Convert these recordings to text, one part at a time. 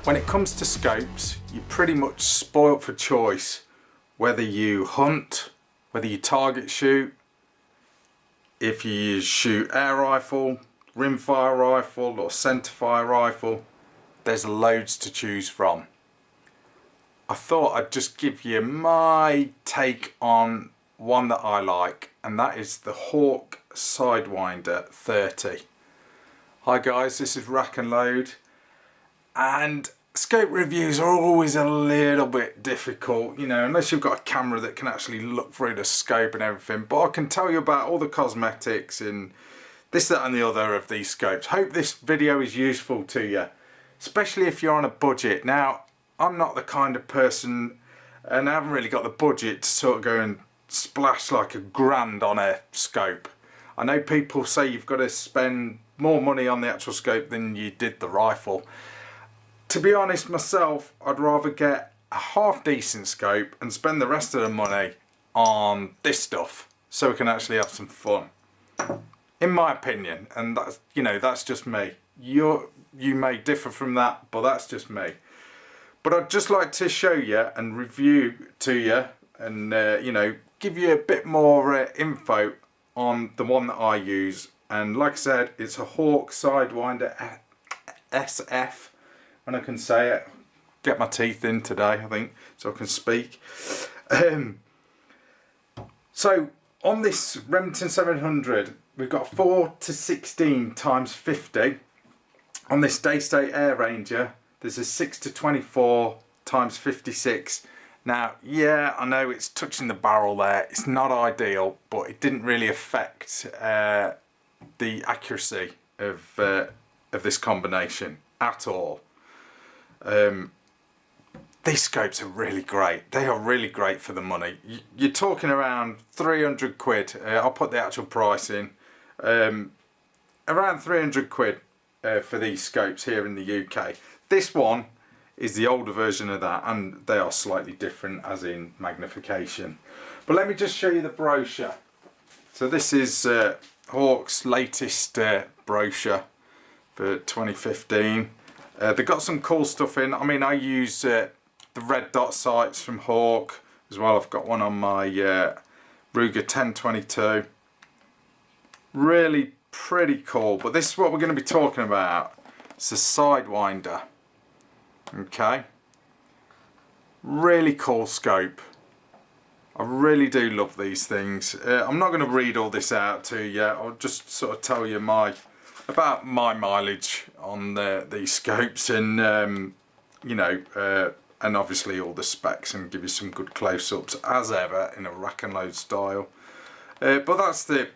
When it comes to scopes, you're pretty much spoilt for choice. Whether you hunt, whether you target shoot, if you shoot air rifle, rimfire rifle or centerfire rifle, there's loads to choose from. I thought I'd just give you my take on one that I like, and that is the Hawke Sidewinder 30. Hi guys, this is RACKNLOAD, and scope reviews are always a little bit difficult, you know, unless you've got a camera that can actually look through the scope and everything. But I can tell you about all the cosmetics and this, that and the other of these scopes. Hope this video is useful to you, especially if you're on a budget. Now, I'm not the kind of person, and I haven't really got the budget to sort of go and splash like $1,000 on a scope. I know people say you've got to spend more money on the actual scope than you did the rifle. To be honest myself, I'd rather get a half decent scope and spend the rest of the money on this stuff so we can actually have some fun, in my opinion. And that's, you know, that's just me. You may differ from that, but that's just me. But I'd just like to show you and review to you and you know, give you a bit more info on the one that I use. And like I said, it's a Hawke Sidewinder SF, and I can say it. Get my teeth in today, I think, so I can speak. So on this Remington 700, we've got 4:16 × 50. On this Daystate Air Ranger, there's a 6:24 × 56. Now, yeah, I know it's touching the barrel there. It's not ideal, but it didn't really affect the accuracy of this combination at all. These scopes are really great. They are really great for the money. You're talking around 300 quid. I'll put the actual price in. Around 300 quid for these scopes here in the UK. This one is the older version of that, and they are slightly different as in magnification. But let me just show you the brochure. So this is Hawke's latest brochure for 2015. They've got some cool stuff in. I mean, I use the red dot sights from Hawke as well. I've got one on my Ruger 1022. Really pretty cool. But this is what we're going to be talking about. It's a Sidewinder. Okay. Really cool scope. I really do love these things. I'm not going to read all this out to you. I'll just sort of tell you about my mileage on these scopes, and you know, and obviously all the specs, and give you some good close-ups as ever in a RACKNLOAD style. But that's the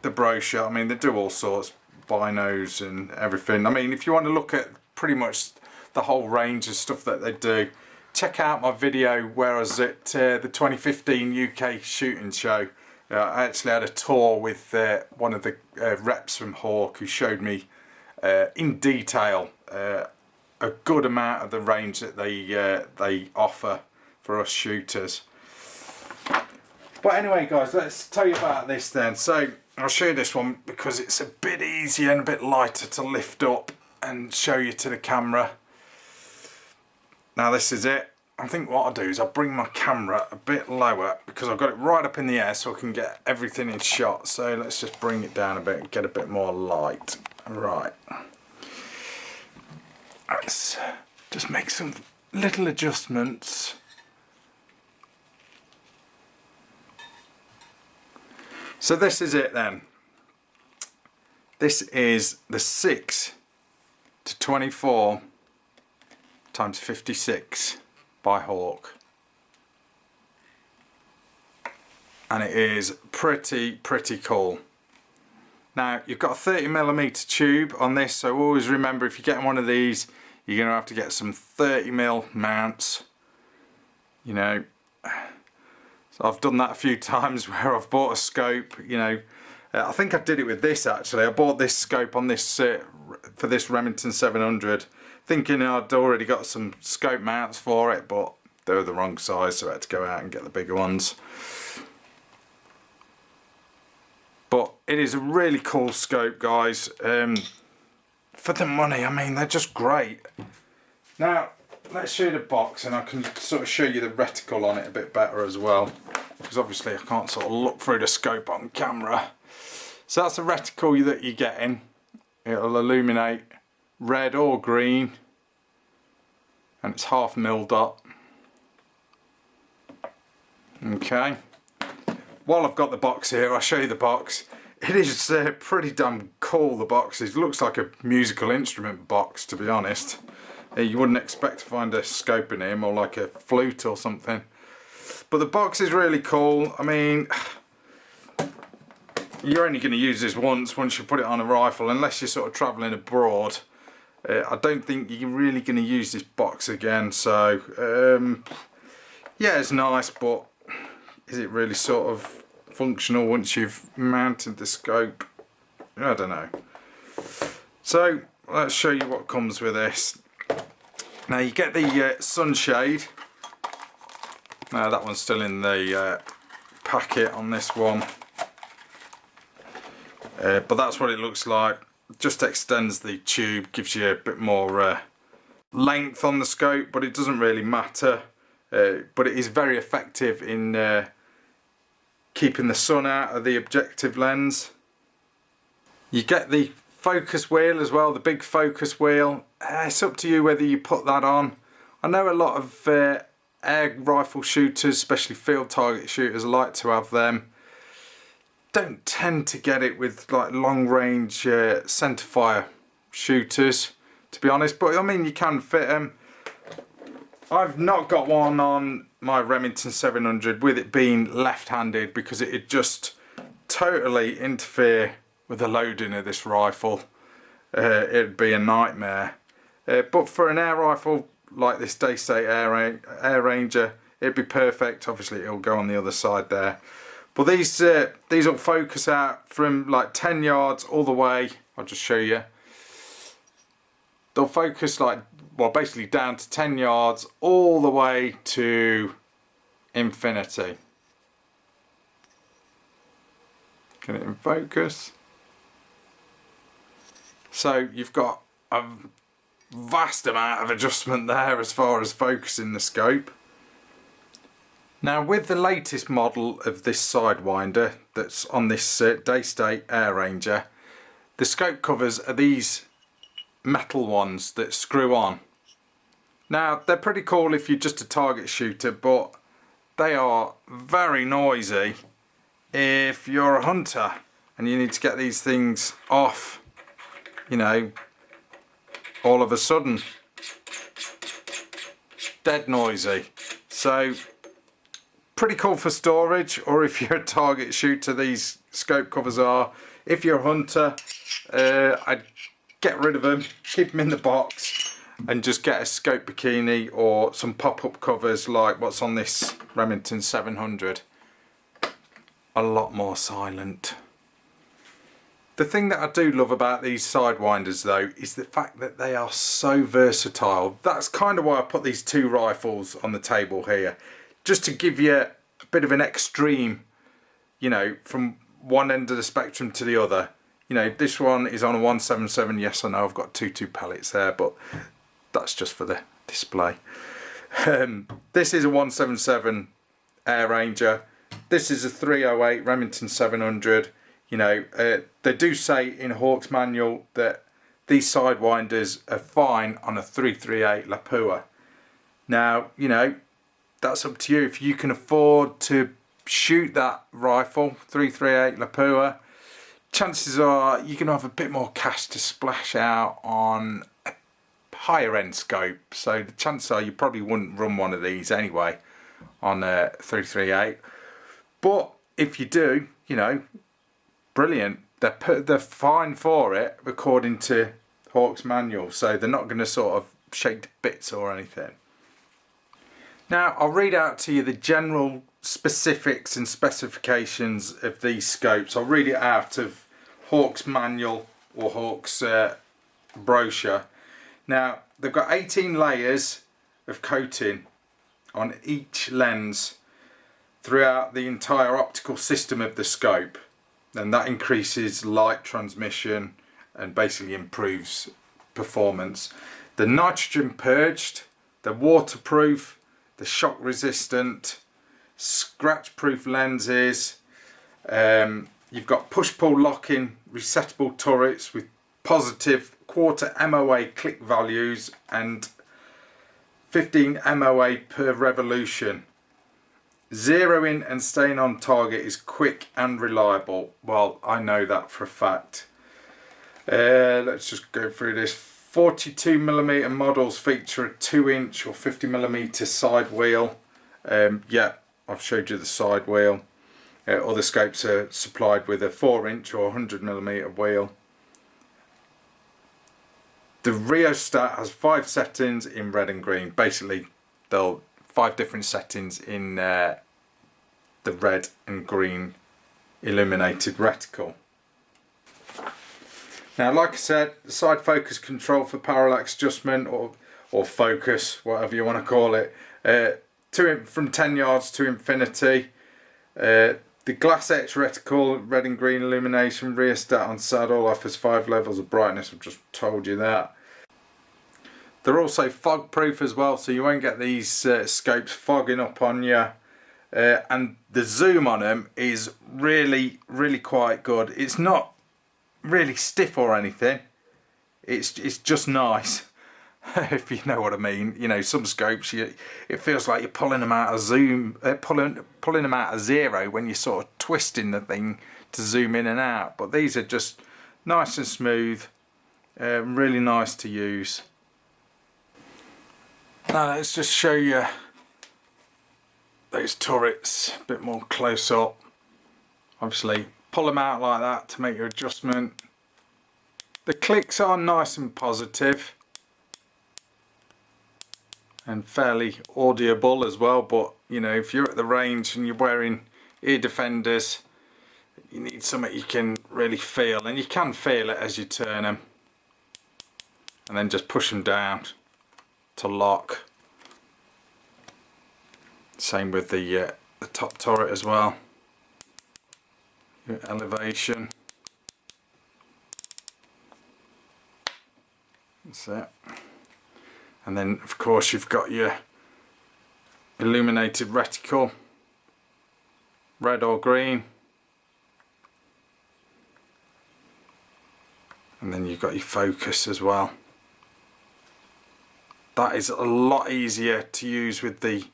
brochure. I mean, they do all sorts, binos and everything. I mean, if you want to look at pretty much the whole range of stuff that they do, check out my video where I was at the 2015 UK shooting show. I actually had a tour with one of the reps from Hawke who showed me in detail a good amount of the range that they offer for us shooters. But anyway guys, let's tell you about this then. So I'll show you this one because it's a bit easier and a bit lighter to lift up and show you to the camera. Now this is it. I think what I'll do is I'll bring my camera a bit lower because I've got it right up in the air so I can get everything in shot. So let's just bring it down a bit and get a bit more light. Right. Let's just make some little adjustments. So this is it then. This is the 6:24 × 56 by Hawke, and it is pretty cool. Now you've got a 30mm tube on this, so always remember if you're getting one of these, you're going to have to get some 30mm mounts, you know. So I've done that a few times where I've bought a scope, you know. I think I did it with this actually. I bought this scope on this for this Remington 700, thinking I'd already got some scope mounts for it, but they were the wrong size, so I had to go out and get the bigger ones. But it is a really cool scope, guys. For the money, I mean, they're just great. Now let's show you the box, and I can sort of show you the reticle on it a bit better as well, because obviously I can't sort of look through the scope on camera. So that's the reticle that you're getting. It'll illuminate red or green, and it's 1/2 mil dot. Okay. While I've got the box here, I'll show you the box. It is pretty damn cool, the box. It looks like a musical instrument box, to be honest. You wouldn't expect to find a scope in here, more like a flute or something. But the box is really cool. I mean, you're only going to use this once you put it on a rifle, unless you're sort of travelling abroad. I don't think you're really going to use this box again. So, yeah, it's nice, but is it really sort of functional once you've mounted the scope? I don't know. So, let's show you what comes with this. Now you get the sunshade. Now that one's still in the packet on this one, but that's what it looks like. Just extends the tube, gives you a bit more length on the scope, but it doesn't really matter. But it is very effective in keeping the sun out of the objective lens. You get the focus wheel as well, the big focus wheel. It's up to you whether you put that on. I know a lot of air rifle shooters, especially field target shooters, like to have them. Don't tend to get it with like long range centre fire shooters, to be honest, but I mean you can fit them. I've not got one on my Remington 700 with it being left-handed, because it'd just totally interfere with the loading of this rifle. It'd be a nightmare. But for an air rifle like this Daystate Air Ranger, it'd be perfect. Obviously it'll go on the other side there. But these will focus out from like 10 yards all the way. I'll just show you. They'll focus like, well, basically down to 10 yards all the way to infinity. Get it in focus. So you've got a vast amount of adjustment there as far as focusing the scope. Now with the latest model of this Sidewinder that's on this Daystate Air Ranger, the scope covers are these metal ones that screw on. Now they're pretty cool if you're just a target shooter, but they are very noisy if you're a hunter and you need to get these things off, you know, all of a sudden. Dead noisy. So pretty cool for storage, or if you're a target shooter, these scope covers are. If you're a hunter, I'd get rid of them, keep them in the box, and just get a scope bikini or some pop-up covers like what's on this Remington 700. A lot more silent. The thing that I do love about these Sidewinders though is the fact that they are so versatile. That's kind of why I put these two rifles on the table here, just to give you a bit of an extreme, you know, from one end of the spectrum to the other. You know, this one is on a 177. Yes, I know I've got 2.2 pellets there, but that's just for the display. This is a 177 Air Ranger. This is a 308 Remington 700. You know, they do say in Hawke's manual that these Sidewinders are fine on a 338 Lapua. Now, you know, that's up to you. If you can afford to shoot that rifle, 338 Lapua, chances are you're going to have a bit more cash to splash out on a higher end scope. So the chances are you probably wouldn't run one of these anyway on a 338. But if you do, you know, brilliant. They're fine for it according to Hawke's manual. So they're not going to sort of shake to bits or anything. Now I'll read out to you the general specifics and specifications of these scopes. I'll read it out of Hawke's manual or Hawke's brochure. Now they've got 18 layers of coating on each lens throughout the entire optical system of the scope, and that increases light transmission and basically improves performance. They're nitrogen purged, they're waterproof, they're shock resistant, scratch proof lenses. You've got push-pull locking resettable turrets with positive quarter MOA click values and 15 MOA per revolution. Zeroing and staying on target is quick and reliable. Well, I know that for a fact. Let's just go through this. 42mm models feature a 2-inch or 50mm side wheel. Yeah, I've showed you the side wheel. Other scopes are supplied with a 4-inch or 100mm wheel. The Rheostat has 5 settings in red and green. Basically, they'll 5 different settings in the red and green illuminated reticle. Now, like I said, the side focus control for parallax adjustment or focus, whatever you want to call it, from 10 yards to infinity. The glass etched reticle, red and green illumination, Rheostat on saddle offers 5 levels of brightness. I've just told you that. They're also fog proof as well, so you won't get these scopes fogging up on you. And the zoom on them is really quite good. It's not really stiff or anything. It's just nice. If you know what I mean. You know, some scopes it feels like you're pulling them out of zoom, pulling them out of zero when you're sort of twisting the thing to zoom in and out. But these are just nice and smooth, really nice to use. Now let's just show you those turrets a bit more close up. Obviously, pull them out like that to make your adjustment. The clicks are nice and positive and fairly audible as well, but you know, if you're at the range and you're wearing ear defenders, you need something you can really feel, and you can feel it as you turn them, and then just push them down to lock. Same with the top turret as well. Your elevation. That's it. And then of course you've got your illuminated reticle, red or green. And then you've got your focus as well. That is a lot easier to use with the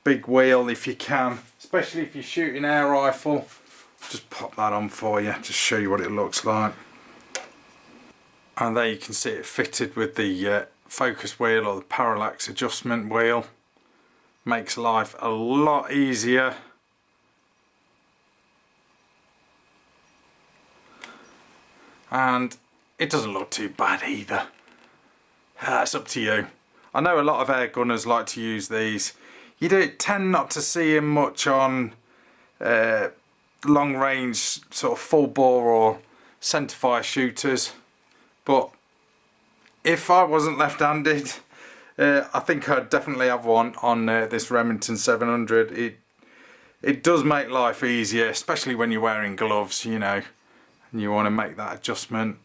big wheel if you can, especially if you're shooting air rifle. Just pop that on for you, just show you what it looks like. And there you can see it fitted with the focus wheel or the parallax adjustment wheel. Makes life a lot easier. And it doesn't look too bad either. It's up to you. I know a lot of air gunners like to use these. You don't tend not to see them much on long range sort of full bore or centerfire shooters, but if I wasn't left-handed, I think I'd definitely have one on this Remington 700. It does make life easier, especially when you're wearing gloves, you know, and you want to make that adjustment.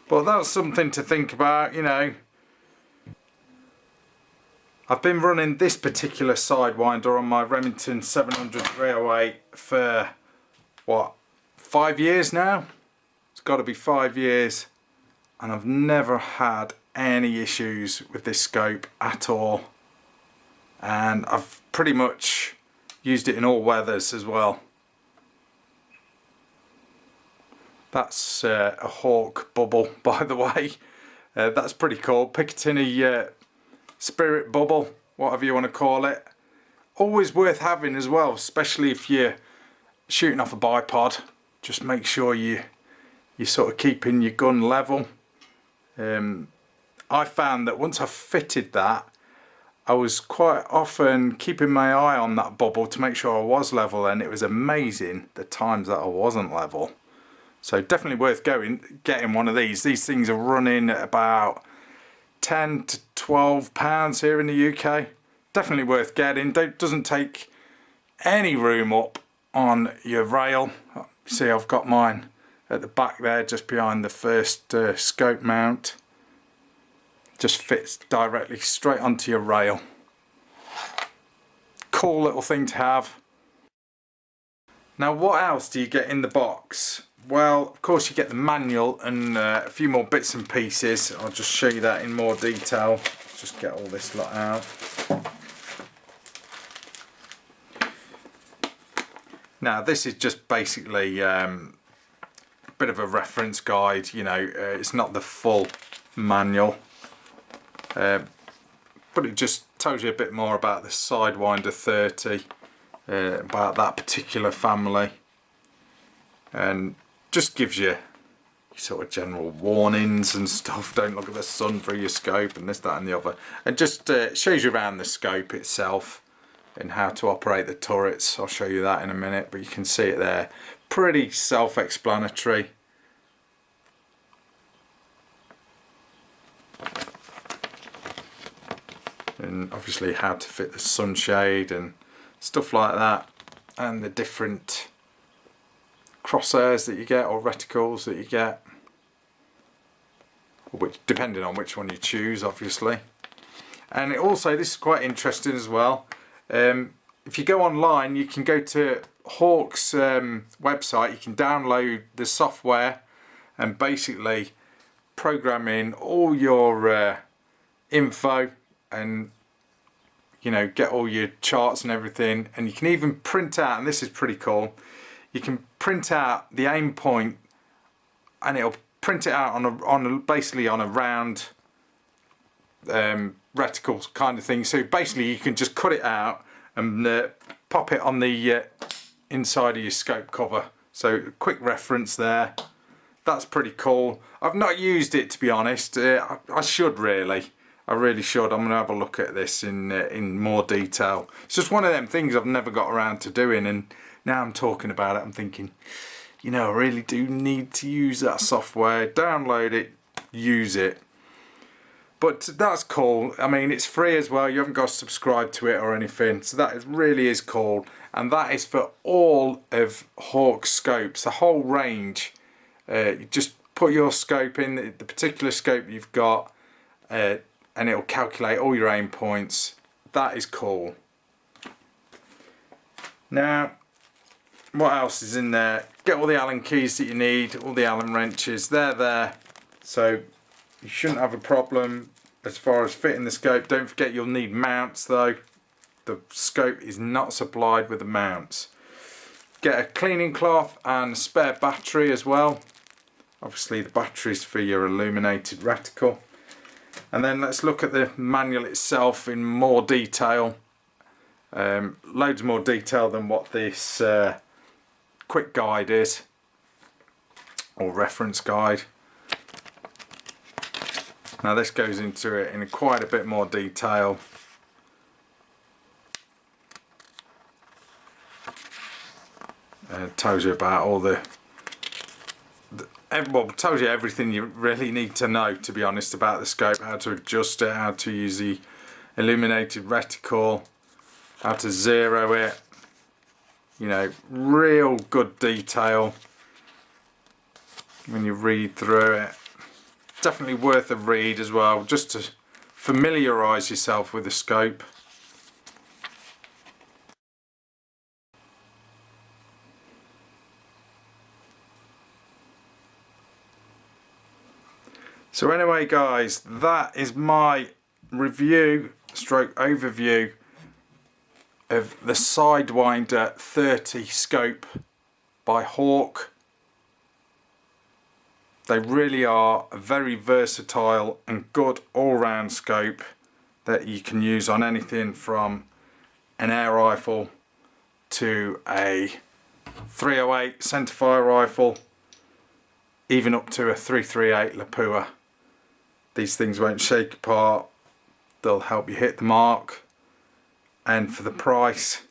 But that's something to think about, you know. I've been running this particular Sidewinder on my Remington 700 308 for, what, 5 years now? It's got to be 5 years. And I've never had any issues with this scope at all. And I've pretty much used it in all weathers as well. That's a Hawke bubble, by the way. That's pretty cool. Picatinny Spirit bubble, whatever you want to call it. Always worth having as well, especially if you're shooting off a bipod. Just make sure you're sort of keeping your gun level. I found that once I fitted that, I was quite often keeping my eye on that bubble to make sure I was level, and it was amazing the times that I wasn't level. So definitely worth getting one of these. These things are running at about £10 to £12 here in the UK. Definitely worth getting. Doesn't take any room up on your rail. See, I've got mine at the back there, just behind the first scope mount. just fits directly straight onto your rail. Cool little thing to have. Now what else do you get in the box? Well, of course you get the manual and a few more bits and pieces. I'll just show you that in more detail. Let's just get all this lot out. Now this is just basically a bit of a reference guide, you know, it's not the full manual, but it just tells you a bit more about the Sidewinder 30, about that particular family, and just gives you sort of general warnings and stuff. Don't look at the sun through your scope and this, that and the other, and just shows you around the scope itself and how to operate the turrets. I'll show you that in a minute, but you can see it there. Pretty self-explanatory. And obviously how to fit the sunshade and stuff like that, and the different crosshairs that you get, or reticles that you get, which depending on which one you choose, obviously. And it also, this is quite interesting as well, if you go online you can go to Hawke's website, you can download the software and basically program in all your info, and you know, get all your charts and everything, and you can even print out, and this is pretty cool, you can print out the aim point and it'll print it out basically on a round reticle kind of thing. So basically you can just cut it out and pop it on the inside of your scope cover. So quick reference there. That's pretty cool. I've not used it, to be honest. I should really. I really should. I'm going to have a look at this in more detail. It's just one of them things I've never got around to doing, and now I'm talking about it, I'm thinking, you know, I really do need to use that software. Download it, use it. But that's cool. I mean, it's free as well. You haven't got to subscribe to it or anything. So that really is cool. And that is for all of Hawke's scopes, the whole range. You just put your scope in, the particular scope you've got, and it'll calculate all your aim points. That is cool. Now, what else is in there? Get all the Allen keys that you need, all the Allen wrenches, they're there. So you shouldn't have a problem as far as fitting the scope. Don't forget you'll need mounts though. The scope is not supplied with the mounts. Get a cleaning cloth and a spare battery as well. Obviously the battery's for your illuminated reticle. And then let's look at the manual itself in more detail. Loads more detail than what this quick guide is, or reference guide. Now this goes into it in quite a bit more detail. It tells you about all well, it tells you everything you really need to know, to be honest, about the scope, how to adjust it, how to use the illuminated reticle, how to zero it, you know, real good detail when you read through it. Definitely worth a read as well, just to familiarise yourself with the scope. So anyway guys, that is my review stroke overview of the Sidewinder 30 scope by Hawke. They really are a very versatile and good all-round scope that you can use on anything from an air rifle to a 308 centerfire rifle, even up to a 338 Lapua. These things won't shake apart, they'll help you hit the mark, and for the price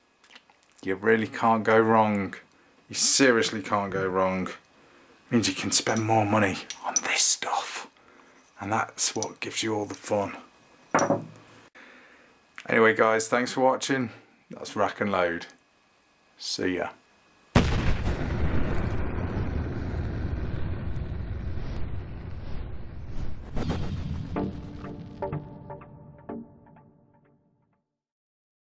you really can't go wrong. You seriously can't go wrong. Means you can spend more money on this stuff, and that's what gives you all the fun. Anyway guys, thanks for watching. That's Rack and Load. See ya.